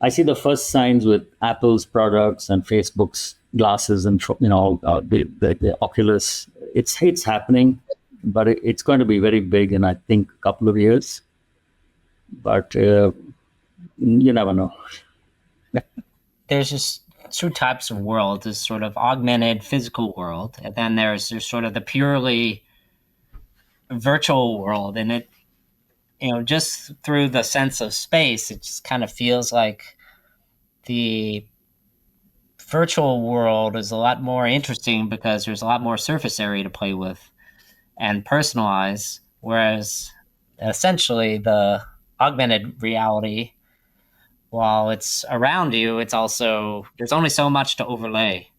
I see the first signs with Apple's products and Facebook's glasses and the Oculus. It's happening, but it's going to be very big in, I think, a couple of years. But you never know. There's just two types of world. There's sort of augmented physical world, and then there's sort of the purely virtual world. And it, just through the sense of space, it just kind of feels like the virtual world is a lot more interesting because there's a lot more surface area to play with and personalize, whereas essentially the augmented reality, while it's around you, it's also, there's only so much to overlay.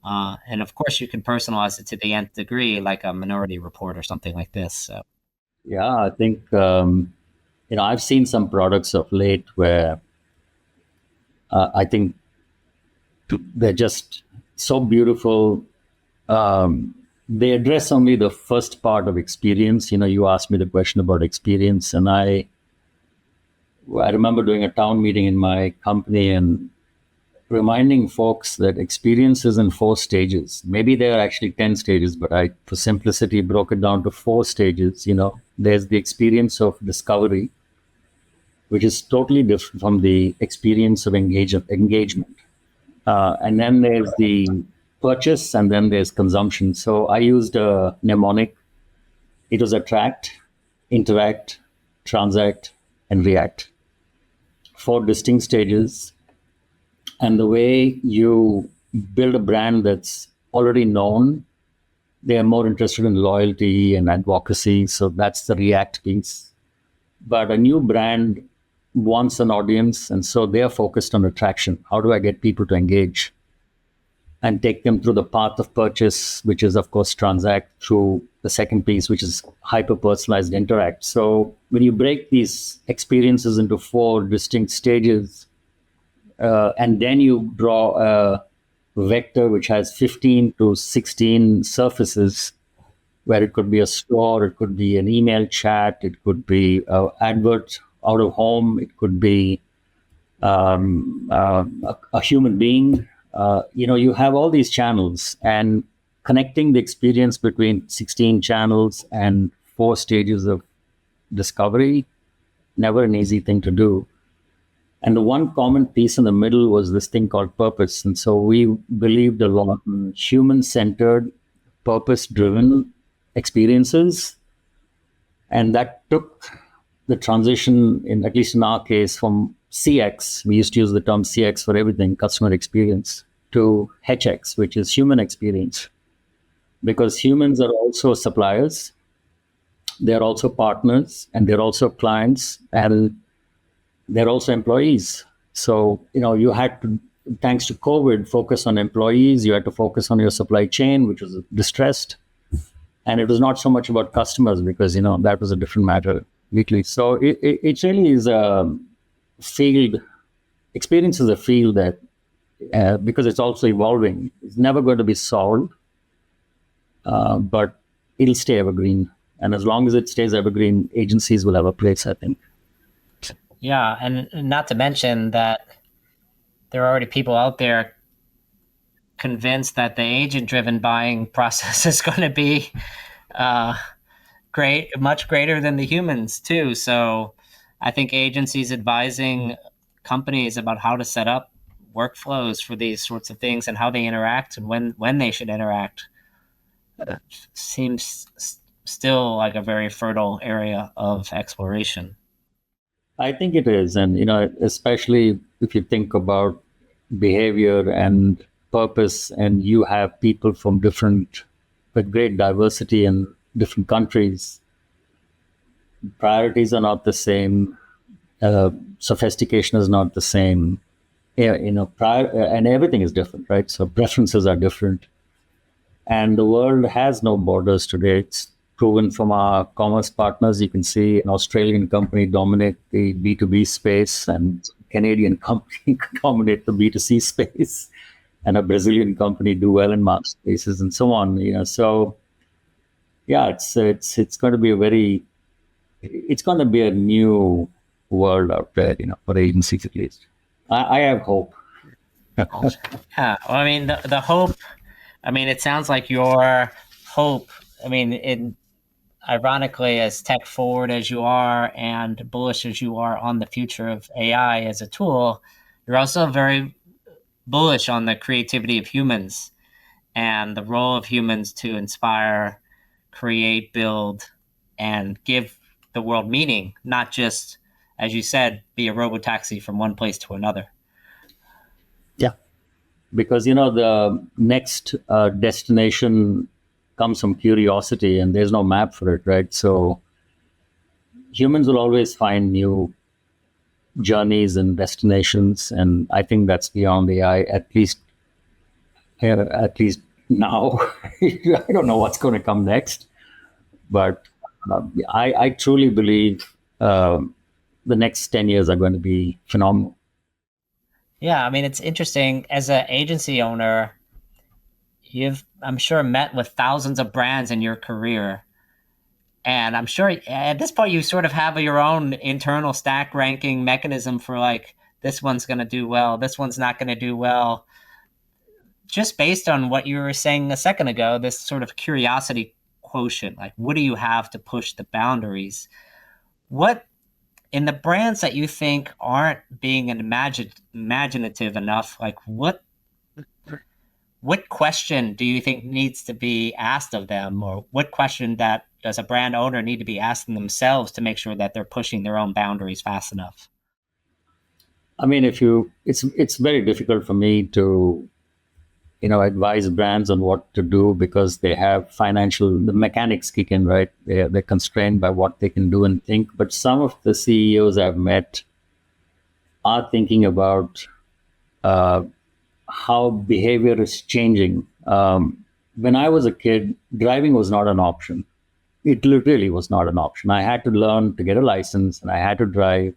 And of course you can personalize it to the nth degree, like a Minority Report or something like this. So. Yeah, I think, I've seen some products of late where I think they're just so beautiful. They address only the first part of experience. You asked me the question about experience, and I remember doing a town meeting in my company and reminding folks that experience is in 4 stages. Maybe there are actually 10 stages, but I, for simplicity, broke it down to 4 stages. There's the experience of discovery, which is totally different from the experience of engagement. And then there's the purchase, and then there's consumption. So I used a mnemonic. It was attract, interact, transact, and react. 4 distinct stages. And the way you build a brand that's already known, they are more interested in loyalty and advocacy. So that's the react piece. But a new brand wants an audience, and so they are focused on attraction. How do I get people to engage and take them through the path of purchase, which is, of course, transact, through the second piece, which is hyper-personalized interact. So when you break these experiences into 4 distinct stages, and then you draw a vector which has 15 to 16 surfaces, where it could be a store, it could be an email chat, it could be an advert out of home, it could be a human being. You have all these channels, and connecting the experience between 16 channels and 4 stages of discovery, never an easy thing to do. And the one common piece in the middle was this thing called purpose. And so we believed a lot in human-centered, purpose-driven experiences. And that took the transition, at least in our case, from CX, we used to use the term CX for everything, customer experience, to HX, which is human experience. Because humans are also suppliers, they're also partners, and they're also clients, and they're also employees. So, you had to, thanks to COVID, focus on employees. You had to focus on your supply chain, which was distressed. And it was not so much about customers because, that was a different matter completely. So it really is a field, experience is a field that, because it's also evolving, it's never going to be solved, but it'll stay evergreen. And as long as it stays evergreen, agencies will have a place, I think. Yeah, and not to mention that there are already people out there convinced that the agent-driven buying process is going to be much greater than the humans too. So I think agencies advising companies about how to set up workflows for these sorts of things and how they interact and when they should interact seems still like a very fertile area of exploration. I think it is. And, especially if you think about behavior and purpose, and you have people from with great diversity in different countries, priorities are not the same, sophistication is not the same, and everything is different, right? So preferences are different. And the world has no borders today. It's proven from our commerce partners. You can see an Australian company dominate the B2B space, and Canadian company dominate the B2C space, and a Brazilian company do well in market spaces, and so on. So yeah, it's going to be it's going to be a new world out there, for agencies at least. I have hope. Yeah. Well, I mean, the hope, I mean, it sounds like your hope, I mean, ironically, as tech forward as you are and bullish as you are on the future of AI as a tool, you're also very bullish on the creativity of humans and the role of humans to inspire, create, build, and give the world meaning, not just, as you said, be a robotaxi from one place to another. Yeah, because the next destination comes from curiosity, and there's no map for it, right? So humans will always find new journeys and destinations, and I think that's beyond AI, at least now. I don't know what's going to come next, but I truly believe the next 10 years are going to be phenomenal. Yeah, I mean, it's interesting. As an agency owner, you've, I'm sure, met with thousands of brands in your career. And I'm sure at this point you sort of have your own internal stack ranking mechanism for like, this one's going to do well, this one's not going to do well. Just based on what you were saying a second ago, this sort of curiosity quotient, like what do you have to push the boundaries? What, in the brands that you think aren't being imaginative enough, like what question do you think needs to be asked of them, or what question that does a brand owner need to be asking themselves to make sure that they're pushing their own boundaries fast enough? I mean, it's very difficult for me to, advise brands on what to do, because they have the mechanics kick in, right? They're constrained by what they can do and think. But some of the CEOs I've met are thinking about how behavior is changing. When I was a kid, driving was not an option. It literally was not an option. I had to learn to get a license, and I had to drive.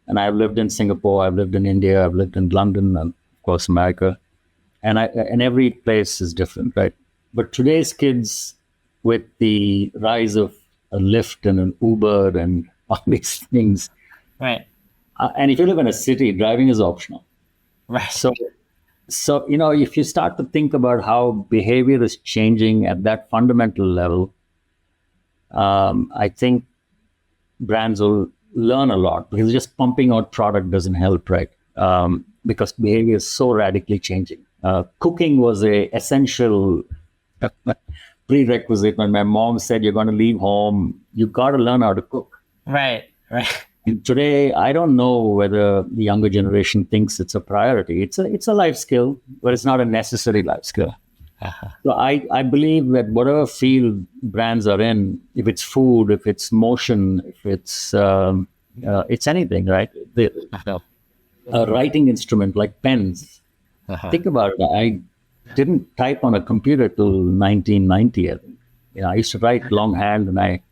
And I've lived in Singapore, I've lived in India, I've lived in London, and of course America. And every place is different, right? But today's kids, with the rise of a Lyft and an Uber and all these things, right? And if you live in a city, driving is optional, right? So if you start to think about how behavior is changing at that fundamental level, I think brands will learn a lot, because just pumping out product doesn't help, right? Because behavior is so radically changing. Cooking was a essential prerequisite. When my mom said, you're going to leave home, you got to learn how to cook. Right. And today, I don't know whether the younger generation thinks it's a priority. It's a life skill, but it's not a necessary life skill. Uh-huh. So I believe that whatever field brands are in, if it's food, if it's motion, if it's anything, right? A writing instrument like pens. Uh-huh. Think about it. I didn't type on a computer till 1990. I think. I used to write longhand, and I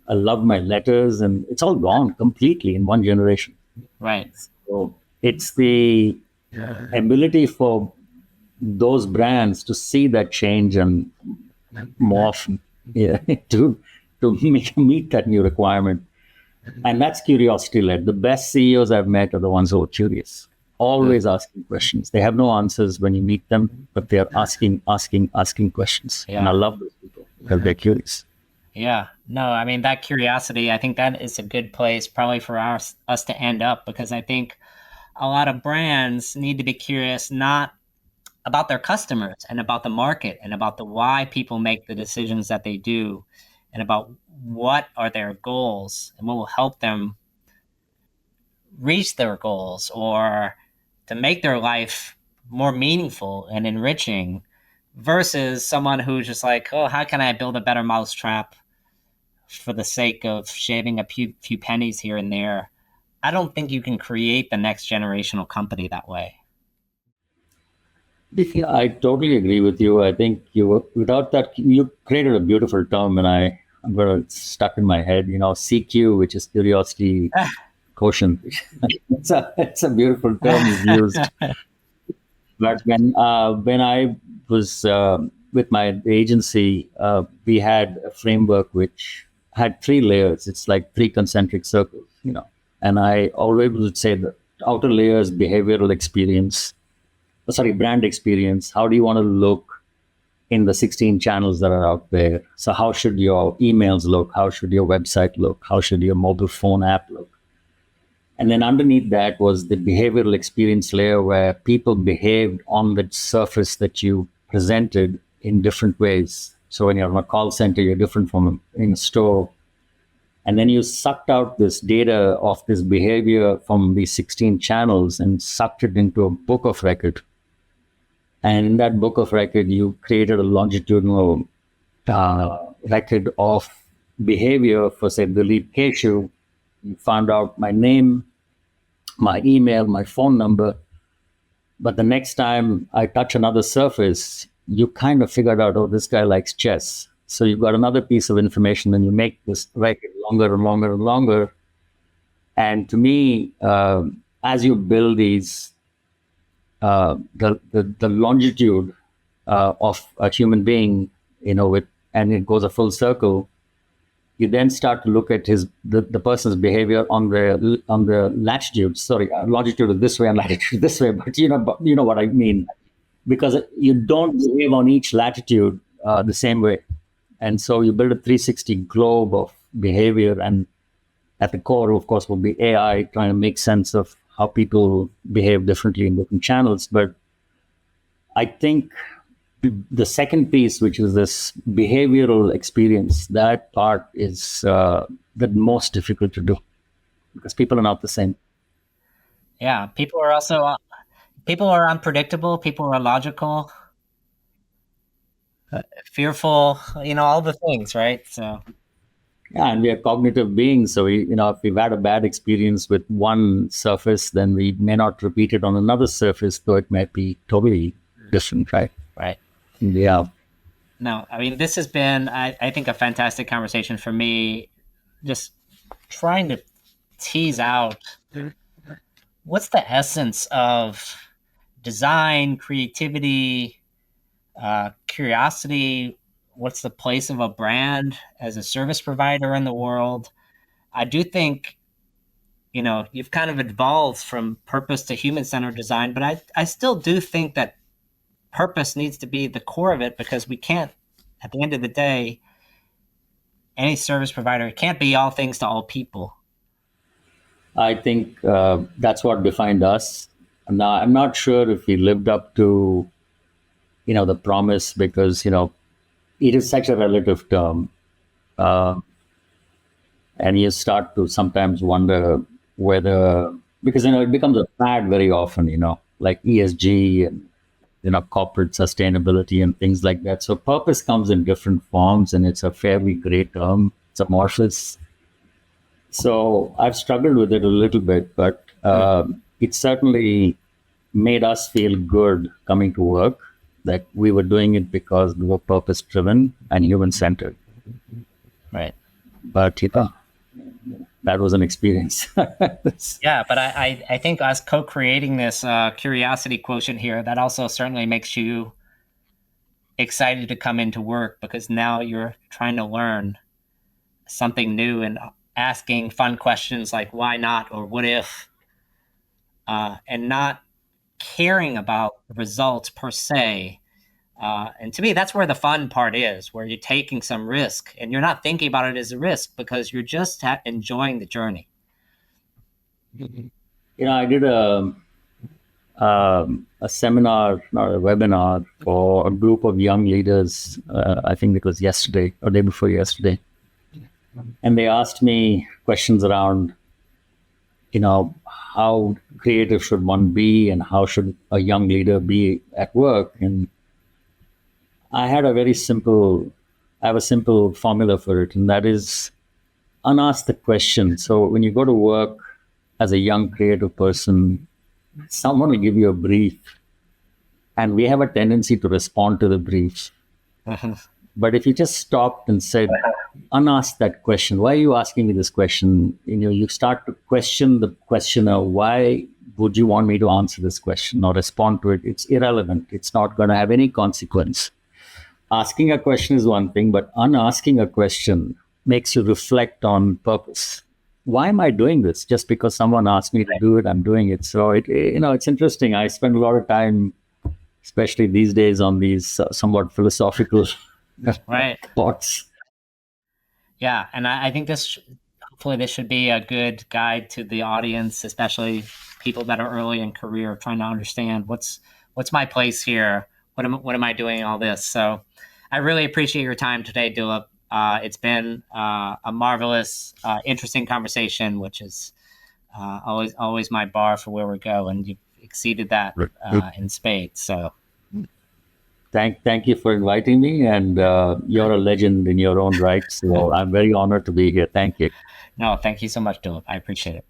love my letters, and it's all gone completely in one generation. Right. So it's the ability for those brands to see that change and morph, to meet that new requirement. And that's curiosity led. The best CEOs I've met are the ones who are curious, always asking questions. They have no answers when you meet them, but they're asking questions. Yeah. And I love those people because they're curious. Yeah, no, I mean, that curiosity, I think that is a good place probably for us to end up, because I think a lot of brands need to be curious, not about their customers and about the market and about the why people make the decisions that they do, and about what are their goals and what will help them reach their goals, or to make their life more meaningful and enriching, versus someone who's just like, oh, how can I build a better mousetrap for the sake of shaving a few pennies here and there. I don't think you can create the next generational company that way. Yeah, I totally agree with you. I think without that, you created a beautiful term, and I'm gonna stuck in my head. CQ, which is curiosity quotient. It's a beautiful term you've used. But when I was with my agency, we had a framework which had 3 layers. It's like 3 concentric circles. And I always would say the outer layer is behavioral experience, brand experience. How do you want to look in the 16 channels that are out there? So how should your emails look? How should your website look? How should your mobile phone app look? And then underneath that was the behavioral experience layer where people behaved on the surface that you presented in different ways. So when you're in a call center, you're different from in a store. And then you sucked out this data of this behavior from these 16 channels and sucked it into a book of record. And in that book of record, you created a longitudinal record of behavior for, say, Dilip Keshu. You found out my name, my email, my phone number. But the next time I touch another surface, you kind of figured out, oh, this guy likes chess. So you've got another piece of information, and you make this record longer and longer and longer. And to me, as you build these, the longitude of a human being, and it goes a full circle, you then start to look at the person's behavior on the latitude. Sorry, longitude is this way and latitude this way, but you know what I mean, because you don't behave on each latitude the same way, and so you build a 360 globe of behavior, and at the core, of course, will be AI trying to make sense of how people behave differently in different channels. But I think the second piece, which is this behavioral experience, that part is the most difficult to do because people are not the same. Yeah, people are unpredictable. People are illogical, fearful. All the things, right? So. Yeah, and we are cognitive beings. So if we've had a bad experience with one surface, then we may not repeat it on another surface, though it might be totally different, right? Right. Yeah. No, I mean, this has been, I think, a fantastic conversation for me. Just trying to tease out what's the essence of design, creativity, curiosity. What's the place of a brand as a service provider in the world? I do think, you've kind of evolved from purpose to human-centered design, but I still do think that purpose needs to be the core of it, because we can't, at the end of the day, any service provider can't be all things to all people. I think that's what defined us. Now, I'm not sure if we lived up to, the promise, because, it is such a relative term. And you start to sometimes wonder whether, because, it becomes a fad very often, like ESG and, corporate sustainability and things like that. So purpose comes in different forms, and it's a fairly gray term. It's amorphous. So I've struggled with it a little bit, but it certainly made us feel good coming to work, that we were doing it because we were purpose-driven and human-centered. Right. But that was an experience. Yeah, but I think us co-creating this curiosity quotient here, that also certainly makes you excited to come into work, because now you're trying to learn something new and asking fun questions like why not or what if, and not caring about the results per se. And to me, that's where the fun part is, where you're taking some risk and you're not thinking about it as a risk, because you're just enjoying the journey. I did a seminar, not a webinar, for a group of young leaders. I think it was yesterday or day before yesterday. And they asked me questions around, how creative should one be, and how should a young leader be at work? And I had a simple formula for it, and that is unask the question. So when you go to work as a young creative person, someone will give you a brief, And we have a tendency to respond to the brief. But if you just stopped and said, unask that question, why are you asking me this question? You start to question the questioner. Why would you want me to answer this question or respond to it? It's irrelevant. It's not going to have any consequence. Asking a question is one thing, but unasking a question makes you reflect on purpose. Why am I doing this? Just because someone asked me to do it, I'm doing it. So it's interesting. I spend a lot of time, especially these days, on these somewhat philosophical thoughts. Yeah, and I think hopefully this should be a good guide to the audience, especially people that are early in career, trying to understand what's my place here. What am I doing in all this? So I really appreciate your time today, Dilip. It's been a marvelous, interesting conversation, which is always my bar for where we go, and you've exceeded that in spades. So thank you for inviting me, and you're a legend in your own right. So I'm very honored to be here. Thank you. No, thank you so much, Dilip. I appreciate it.